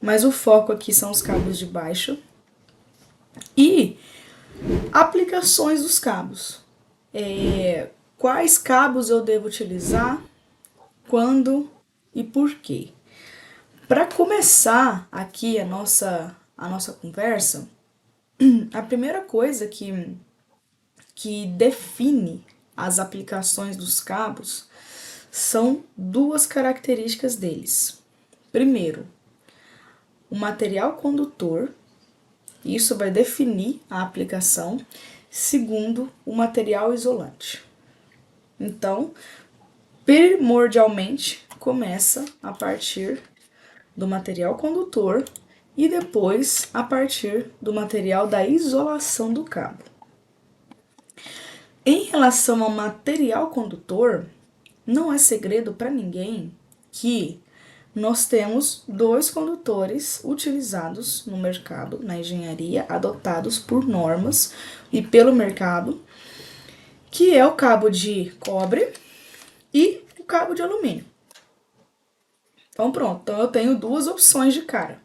mas o foco aqui são os cabos de baixa. E aplicações dos cabos. Quais cabos eu devo utilizar, quando e por quê? Para começar aqui a nossa conversa, a primeira coisa que define as aplicações dos cabos são duas características deles. Primeiro, o material condutor, isso vai definir a aplicação. Segundo, o material isolante. Então, primordialmente, começa a partir do material condutor e depois a partir do material da isolação do cabo. Em relação ao material condutor, não é segredo para ninguém que nós temos dois condutores utilizados no mercado, na engenharia, adotados por normas e pelo mercado, que é o cabo de cobre e o cabo de alumínio. Então pronto, então eu tenho duas opções de cara.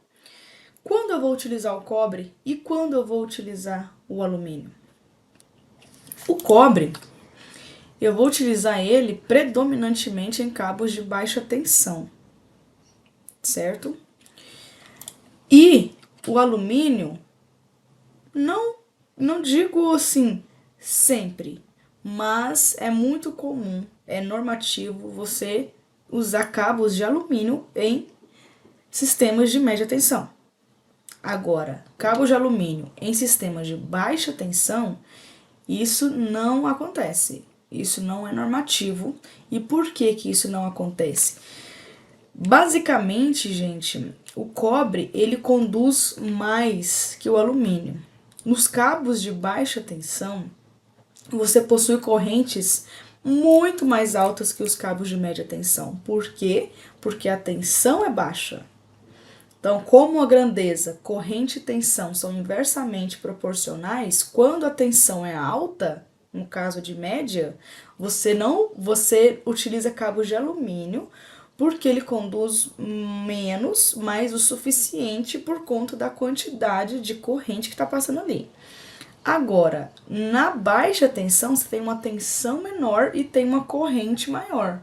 Quando eu vou utilizar o cobre e quando eu vou utilizar o alumínio? O cobre, eu vou utilizar ele predominantemente em cabos de baixa tensão, certo? E o alumínio, não digo assim sempre, mas é muito comum, é normativo você usar cabos de alumínio em sistemas de média tensão. Agora, cabos de alumínio em sistemas de baixa tensão, isso não acontece. Isso não é normativo. E por que que isso não acontece? Basicamente, gente, o cobre, ele conduz mais que o alumínio. Nos cabos de baixa tensão, você possui correntes muito mais altas que os cabos de média tensão. Por quê? Porque a tensão é baixa. Então, como a grandeza, corrente e tensão são inversamente proporcionais, quando a tensão é alta, no caso de média, você utiliza cabos de alumínio, porque ele conduz menos, mas o suficiente por conta da quantidade de corrente que está passando ali. Agora, na baixa tensão, você tem uma tensão menor e tem uma corrente maior.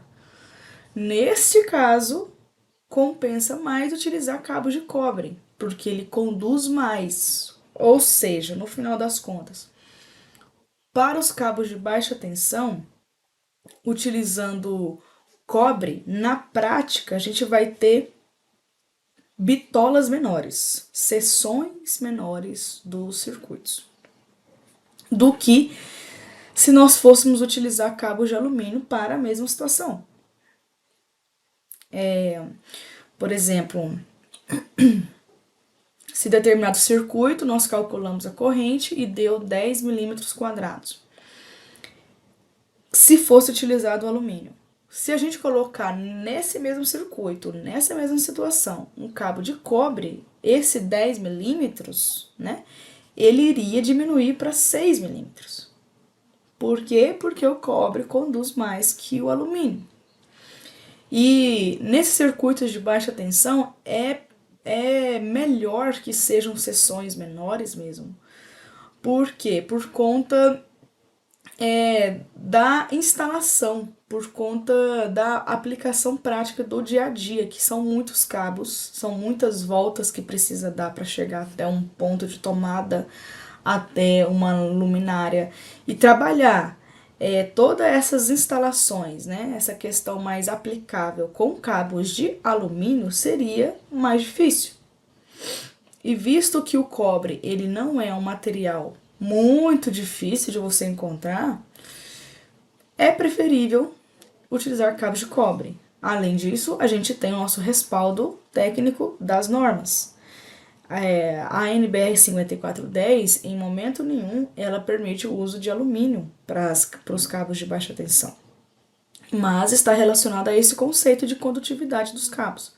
Neste caso, compensa mais utilizar cabos de cobre, porque ele conduz mais. Ou seja, no final das contas, para os cabos de baixa tensão, utilizando cobre, na prática, a gente vai ter bitolas menores, seções menores dos circuitos, do que se nós fôssemos utilizar cabos de alumínio para a mesma situação. Por exemplo, se determinado circuito, nós calculamos a corrente e deu 10 milímetros quadrados. Se fosse utilizado o alumínio. Se a gente colocar nesse mesmo circuito, nessa mesma situação, um cabo de cobre, esse 10 milímetros, né, ele iria diminuir para 6 milímetros. Por quê? Porque o cobre conduz mais que o alumínio. E nesses circuitos de baixa tensão é melhor que sejam seções menores mesmo. Por quê? Por conta da instalação, por conta da aplicação prática do dia a dia, que são muitos cabos, são muitas voltas que precisa dar para chegar até um ponto de tomada, até uma luminária e trabalhar todas essas instalações, né? Essa questão mais aplicável com cabos de alumínio seria mais difícil. E visto que o cobre ele não é um material muito difícil de você encontrar, é preferível utilizar cabos de cobre. Além disso, a gente tem o nosso respaldo técnico das normas. A NBR 5410, em momento nenhum, ela permite o uso de alumínio para os cabos de baixa tensão, mas está relacionada a esse conceito de condutividade dos cabos.